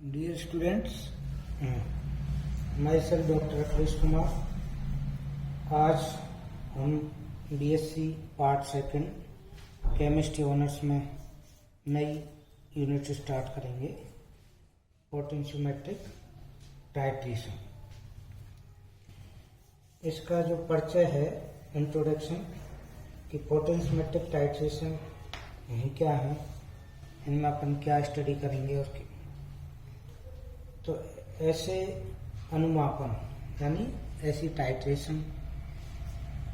Dear students, myself Dr. Akhilesh Kumar. आज हम BSc part second chemistry honours में नई यूनिट स्टार्ट करेंगे, पोटेंशियोमेट्रिक टाइट्रेशन। इसका जो परिचय है, इंट्रोडक्शन, कि पोटेंशियोमेट्रिक टाइट्रेशन क्या है, इनमें अपन क्या स्टडी करेंगे और तो ऐसे अनुमापन यानी ऐसी टाइट्रेशन,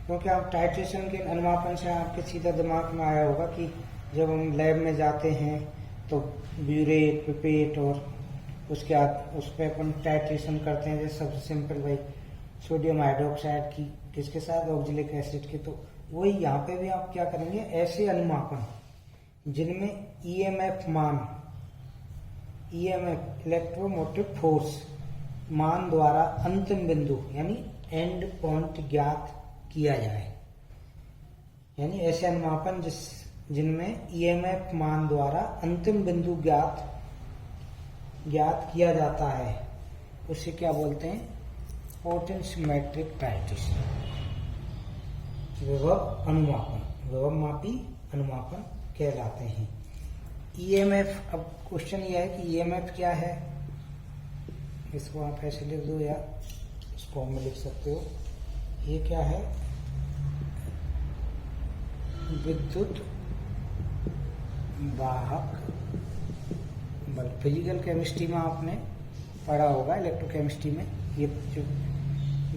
क्योंकि आप टाइट्रेशन के अनुमापन से आपके सीधा दिमाग में आया होगा कि जब हम लैब में जाते हैं तो ब्यूरेट, पिपेट और उसके बाद उस पर अपन टाइट्रेशन करते हैं। जैसे सबसे सिंपल भाई सोडियम हाइड्रोक्साइड की किसके साथ, ऑक्जेलिक एसिड के। तो वही यहाँ पे भी आप क्या करेंगे, ऐसे अनुमापन जिनमें ईएमएफ मान, ईएमएफ इलेक्ट्रोमोटिव फोर्स मान द्वारा अंतिम बिंदु यानी एंड पॉइंट ज्ञात किया जाए, यानी ऐसे अनुमापन जिनमें ईएमएफ मान द्वारा अंतिम बिंदु ज्ञात किया जाता है, उसे क्या बोलते हैं, पोटेंशियोमेट्रिक टाइट्रेशन, विभव अनुमापन, विभव मापी अनुमापन कहलाते हैं। ईएमएफ, अब क्वेश्चन यह है कि ईएमएफ क्या है, इसको आप ऐसे लिख दो या इस फॉर्म में लिख सकते हो। ये क्या है, विद्युत वाहक बल। फिजिकल केमिस्ट्री में आपने पढ़ा होगा, इलेक्ट्रोकेमिस्ट्री में, ये जो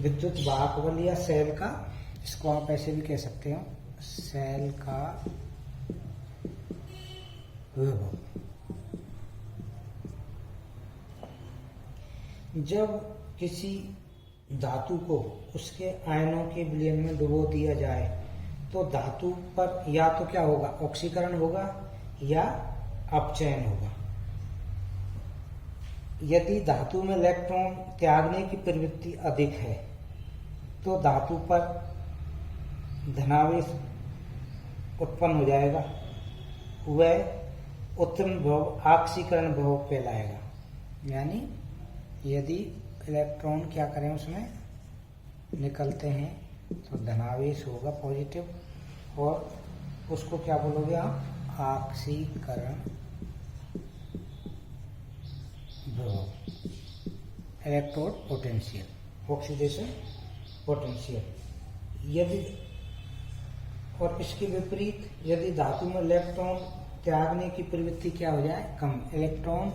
विद्युत वाहक बल या सेल का, इसको आप ऐसे भी कह सकते हो, सेल का विभव। जब किसी धातु को उसके आयनों के विलयन में डुबो दिया जाए तो धातु पर या तो क्या होगा, ऑक्सीकरण होगा या अपचयन होगा। यदि धातु में इलेक्ट्रॉन त्यागने की प्रवृत्ति अधिक है तो धातु पर धनावेश उत्पन्न हो जाएगा, वह उत्तम विभव ऑक्सीकरण विभव कहलाएगा। यानी यदि इलेक्ट्रॉन क्या करें, उसमें निकलते हैं तो धनावेश होगा पॉजिटिव, और उसको क्या बोलोगे आप, ऑक्सीकरण विभव, इलेक्ट्रोड पोटेंशियल, ऑक्सीडेशन पोटेंशियल। यदि और इसके विपरीत यदि धातु में इलेक्ट्रॉन त्यागने की प्रवृत्ति क्या हो जाए, कम, इलेक्ट्रॉन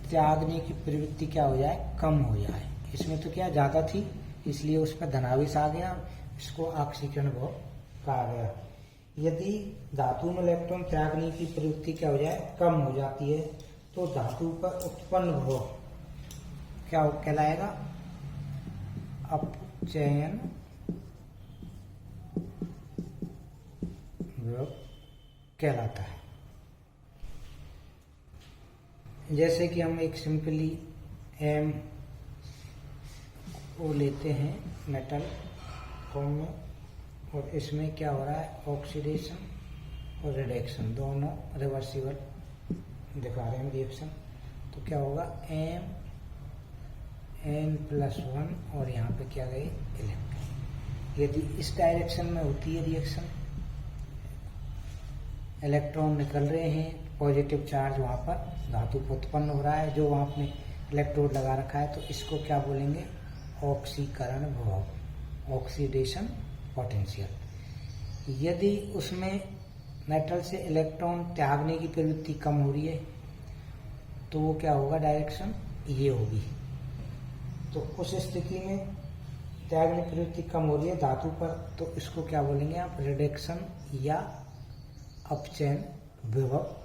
त्यागने की प्रवृत्ति क्या हो जाए, कम हो जाए। इसमें तो क्या ज्यादा थी, इसलिए उस पर धनावेश आ गया, इसको ऑक्सीकरण विभव कहा गया। यदि धातु में इलेक्ट्रॉन त्यागने की प्रवृत्ति क्या हो जाए, कम हो जाती है, तो धातु पर उत्पन्न विभव क्या कहलाएगा, अपचयन विभव कहलाता है। जैसे कि हम एक सिंपली एम को लेते हैं मेटल फॉर्म में, और इसमें क्या हो रहा है, ऑक्सीडेशन और रिडक्शन दोनों रिवर्सिबल दिखा रहे हैं रिएक्शन। तो क्या होगा, एम n+1 और यहाँ पे क्या गए, इलेक्ट्रॉन। यदि इस डायरेक्शन में होती है रिएक्शन, इलेक्ट्रॉन निकल रहे हैं, पॉजिटिव चार्ज वहाँ पर धातु को उत्पन्न हो रहा है, जो वहाँ अपने इलेक्ट्रोड लगा रखा है, तो इसको क्या बोलेंगे, ऑक्सीकरण विभव, ऑक्सीडेशन पोटेंशियल। यदि उसमें मेटल से इलेक्ट्रॉन त्यागने की प्रवृत्ति कम हो रही है तो वो क्या होगा, डायरेक्शन ये होगी। तो उस स्थिति में त्यागने की प्रवृत्ति कम हो रही है धातु पर, तो इसको क्या बोलेंगे आप, रिडक्शन या अपचयन विभव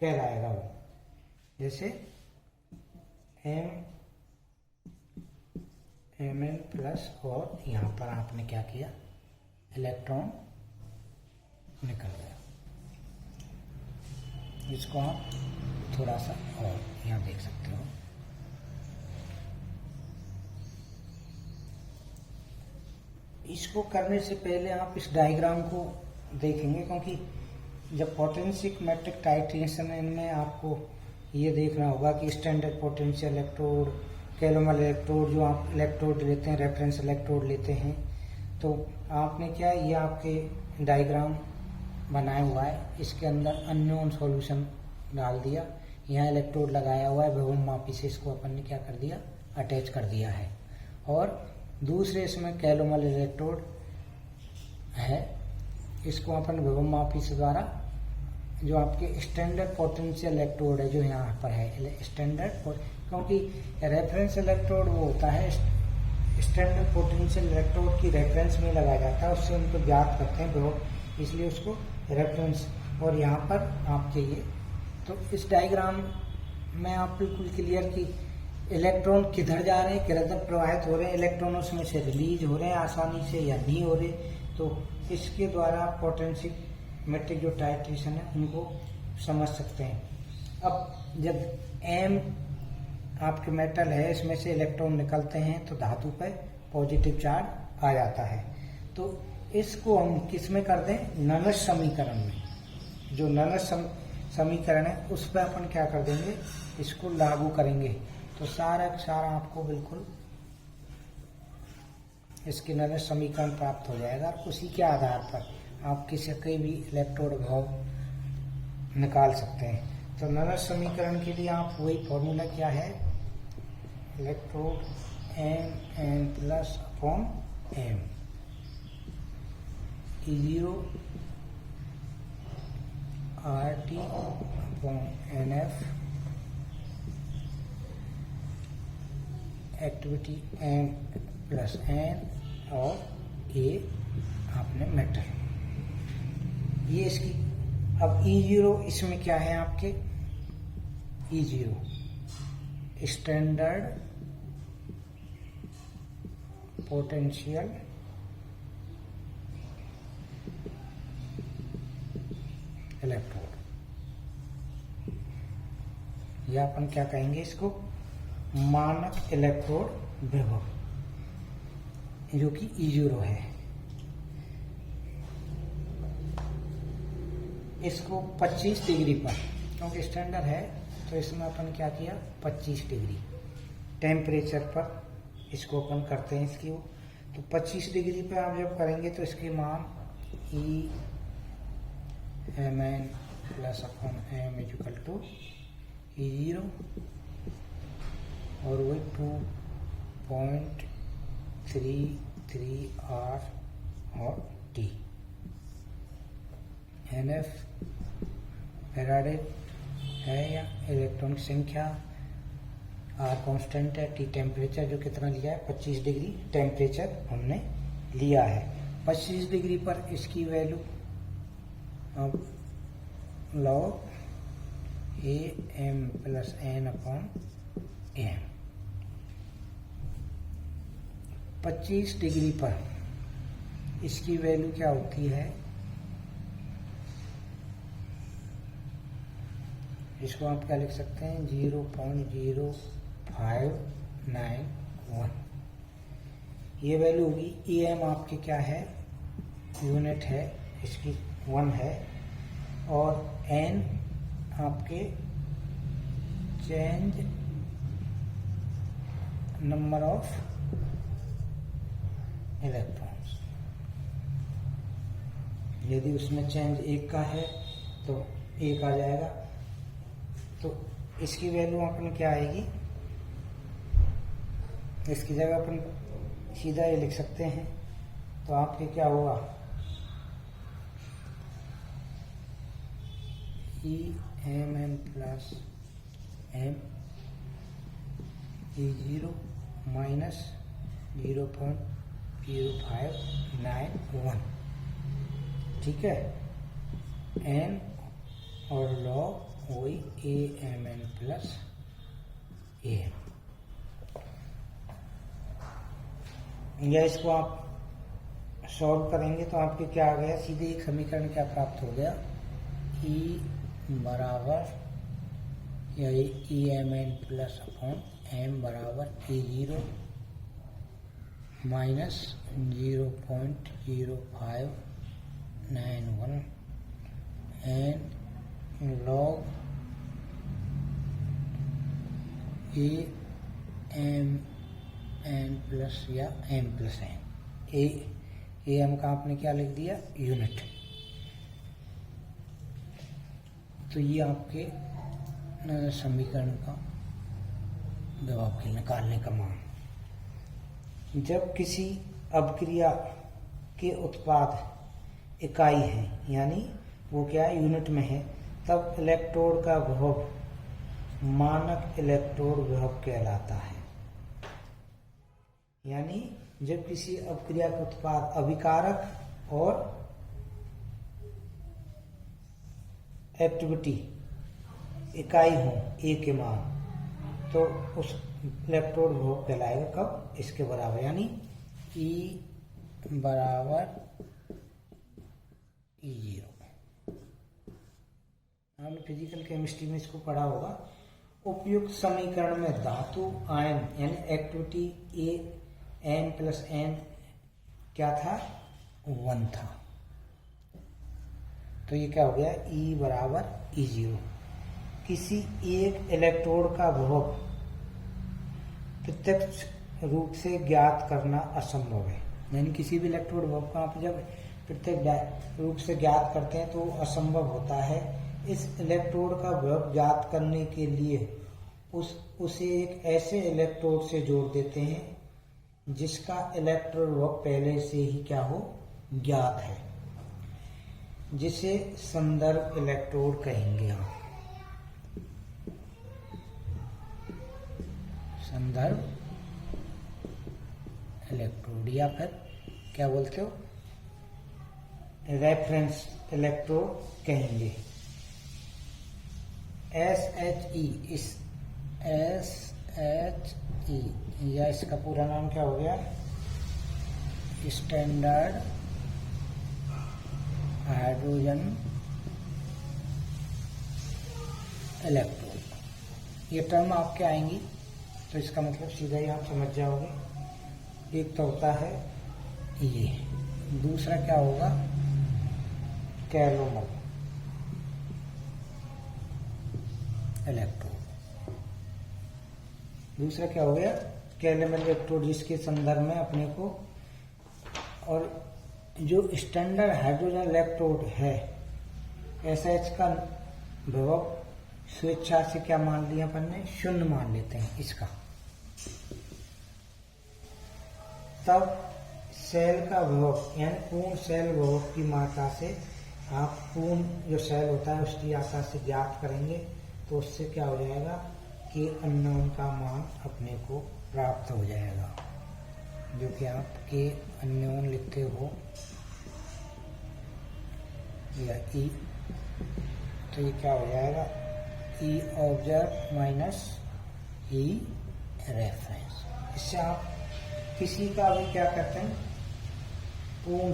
कहलाएगा वो। जैसे Mn+ और यहाँ पर आपने क्या किया, इलेक्ट्रॉन निकल गया। इसको आप थोड़ा सा और यहाँ देख सकते हो। इसको करने से पहले आप इस डायग्राम को देखेंगे, क्योंकि जब पोटेंशियोमेट्रिक टाइट्रेशन, इनमें आपको ये देखना होगा कि standard potential electrode, calomel electrode, जो आप इलेक्ट्रोड लेते हैं, रेफरेंस इलेक्ट्रोड लेते हैं, तो आपने क्या, ये आपके डायग्राम बनाया हुआ है, इसके अंदर अननोन सॉल्यूशन डाल दिया, यहाँ इलेक्ट्रोड लगाया हुआ है, विभव मापी से इसको अपन ने क्या कर दिया, अटैच कर दिया है। और दूसरे इसमें कैलोमल इलेक्ट्रोड है, इसको अपन विभव मापी से द्वारा, जो आपके स्टैंडर्ड पोटेंशियल इलेक्ट्रोड है जो यहाँ पर है स्टैंडर्ड, क्योंकि रेफरेंस इलेक्ट्रोड वो होता है स्टैंडर्ड पोटेंशियल इलेक्ट्रोड की रेफरेंस में लगाया जाता है, उससे उनको ज्ञात करते हैं विभव, इसलिए उसको रेफरेंस। और यहाँ पर आपके ये, तो इस डायग्राम में आप बिल्कुल क्लियर कि इलेक्ट्रॉन किधर जा रहे हैं, किधर प्रवाहित हो रहे हैं, इलेक्ट्रॉन उसमें से रिलीज हो रहे हैं आसानी से या नहीं हो रहे, तो इसके द्वारा पोटेंशियोमेट्रिक जो टाइट्रेशन है उनको समझ सकते हैं। अब जब एम आपके मेटल है, इसमें से इलेक्ट्रॉन निकलते हैं तो धातु पर पॉजिटिव चार्ज आ जाता है, तो इसको हम किस में कर दें, ननस समीकरण में। जो ननस समीकरण है उस पर अपन क्या कर देंगे, इसको लागू करेंगे, तो सारा सारा आपको बिल्कुल इसके ननस समीकरण प्राप्त हो जाएगा। उसी के आधार पर आप किसी कोई भी इलेक्ट्रोड विभव निकाल सकते हैं। तो ननस समीकरण के लिए आप वही फॉर्मूला क्या है, electrode M plus upon M, E0 RT upon NF, activity M plus N, और ए आपने मेटल, ये इसकी। अब E0 इसमें क्या है आपके, E0 स्टैंडर्ड पोटेंशियल इलेक्ट्रोड, या अपन क्या कहेंगे इसको, मानक इलेक्ट्रोड विभव, जो कि E0 है। इसको 25 डिग्री पर, क्योंकि स्टैंडर्ड है तो इसमें अपन क्या किया, 25 डिग्री टेम्परेचर पर इसको अपन करते हैं इसकी, तो 25 डिग्री पे आप जब करेंगे तो इसकी मान Mn plus upon M equal to E0 और वही 2.33 R और T। NF फैराडे है या इलेक्ट्रॉन की संख्या, R कांस्टेंट है, T टेम्परेचर जो कितना लिया है, 25 डिग्री टेम्परेचर हमने लिया है। 25 डिग्री पर इसकी वैल्यू अब log AM plus N upon M, 25 degree पर इसकी वैल्यू क्या होती है, इसको आप क्या लिख सकते हैं, 0.0591, ये वैल्यू होगी। AM आपकी क्या है, यूनिट है इसकी 1 है, और N आपके चेंज नंबर ऑफ इलेक्ट्रॉन्स, यदि उसमें चेंज 1 का है तो 1 आ जाएगा, तो इसकी वैल्यू अपन क्या आएगी, इसकी जगह अपन सीधा ये लिख सकते हैं, तो आपके क्या होगा, EMN plus M E0 minus 0.0591, ठीक है, N और लॉग वही AMN प्लस AM, या इसको आप सॉल्व करेंगे तो आपके क्या आ गया, सीधे एक समीकरण क्या प्राप्त हो गया, E बराबर या EMN प्लस अपॉन M बराबर E0 minus 0.0591 and log A M N plus या M plus N. A M का आपने क्या लिख दिया, यूनिट। तो ये आपके समीकरण का जवाब के निकालने का मान। जब किसी अपक्रिया के उत्पाद इकाई है, यानी वो क्या यूनिट में है, तब इलेक्ट्रोड का विभव मानक इलेक्ट्रोड विभव कहलाता है। यानी जब किसी अपक्रिया का उत्पाद अभिकारक और एक्टिविटी इकाई हो ए के मान, तो उस इलेक्ट्रोड विभव कहलाएगा कब, इसके बराबर, यानी ई बराबर E0। हमने फिजिकल केमिस्ट्री में इसको पढ़ा होगा। उपयुक्त समीकरण में धातु आयन यानी activity A N plus N क्या था, 1 था। तो ये क्या हो गया, E बराबर E0। किसी एक इलेक्ट्रोड का विभव प्रत्यक्ष रूप से ज्ञात करना असंभव है। यानी किसी भी इलेक्ट्रोड विभव को आप जब प्रत्यक्ष रूप से ज्ञात करते हैं तो असंभव होता है। इस इलेक्ट्रोड का विभव ज्ञात करने के लिए उसे एक ऐसे इलेक्ट्रोड से जोड़ देते हैं जिसका इलेक्ट्रोड विभव पहले से ही क्या हो, ज्ञात है, जिसे संदर्भ इलेक्ट्रोड कहेंगे आप। संदर्भ इलेक्ट्रोड या फिर क्या बोलते हो, रेफरेंस इलेक्ट्रोड कहेंगे। SHE, इस SHE या इसका पूरा नाम क्या हो गया, स्टैंडर्ड हाइड्रोजन इलेक्ट्रोड। ये टर्म आपके आएंगी तो इसका मतलब सीधा ही आप समझ जाओगे। एक तो होता है ये, दूसरा क्या होगा, कैलोमल इलेक्ट्रोड। दूसरा क्या हो गया, कैलोमल इलेक्ट्रोड, जिसके संदर्भ में अपने को, और जो स्टैंडर्ड हाइड्रोजन इलेक्ट्रोड है SH का विभव स्वेच्छा से क्या मान लिया अपन ने, 0 मान लेते हैं इसका। तब सेल का विभव यानी पूर्ण सेल विभव की मात्रा से आप पूर्ण जो सेल होता है उसकी आशा से ज्ञात करेंगे, तो उससे क्या हो जाएगा कि अननोन का मान अपने को प्राप्त हो जाएगा, जो कि आप के अननोन लिखते हो या ई। तो ये क्या हो जाएगा, ई ऑब्जर्व माइनस ई रेफरेंस। इससे आप किसी का भी क्या करते हैं, पूर्ण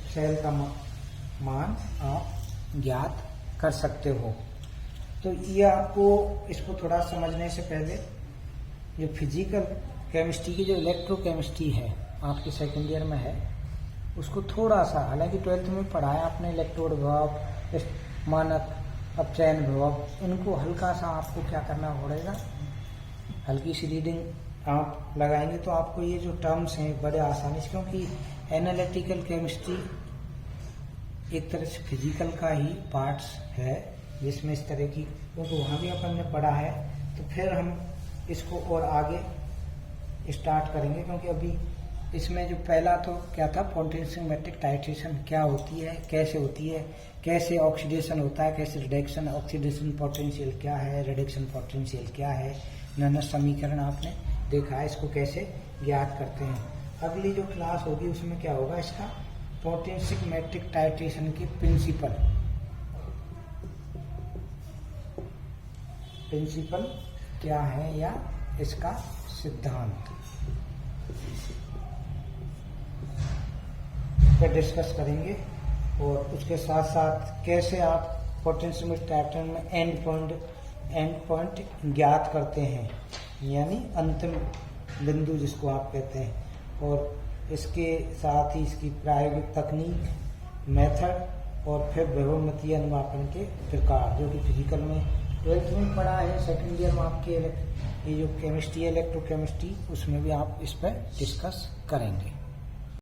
सेल का मान आप ज्ञात कर सकते हो। तो ये आपको इसको थोड़ा समझने से पहले जो फिजिकल केमिस्ट्री की जो इलेक्ट्रोकेमिस्ट्री है आपके सेकेंड ईयर में है, उसको थोड़ा सा, हालांकि 12th में पढ़ाया आपने इलेक्ट्रोड विभव, मानक अपचयन विभव, इनको हल्का सा आपको क्या करना पड़ेगा, हल्की सी रीडिंग आप लगाएंगे तो आपको ये जो टर्म्स हैं बड़े आसानी से, क्योंकि एनालिटिकल केमिस्ट्री एक तरह से फिजिकल का ही पार्ट्स है जिसमें इस तरह की, क्योंकि वहाँ भी अपन ने पढ़ा है, तो फिर हम इसको और आगे स्टार्ट करेंगे। क्योंकि अभी इसमें जो पहला तो क्या था, पोटेंशियल मैट्रिक टाइट्रेशन क्या होती है, कैसे होती है, कैसे ऑक्सीडेशन होता है, कैसे रिडक्शन, ऑक्सीडेशन पोटेंशियल क्या है, रिडक्शन पोटेंशियल क्या है, नाना समीकरण आपने देखा है, इसको कैसे ज्ञात करते हैं। अगली जो क्लास होगी उसमें क्या होगा, इसका पोटेंशियल मैट्रिक टाइट्रेशन की प्रिंसिपल क्या है या इसका सिद्धांत पे डिस्कस करेंगे, और उसके साथ साथ कैसे आप पोटेंशियल मैट्रिक टाइट्रेशन में एंड पॉइंट ज्ञात करते हैं, यानी अंतिम बिंदु जिसको आप कहते हैं, और इसके साथ ही इसकी प्रायोगिक तकनीक, मेथड, और फिर विभवमितीय अनुमापन के प्रकार, जो कि फिजिकल में ट्वेल्थ में पढ़ा है, सेकंड ईयर में आपके ये जो केमिस्ट्री इलेक्ट्रोकेमिस्ट्री उसमें भी आप इस पर डिस्कस करेंगे।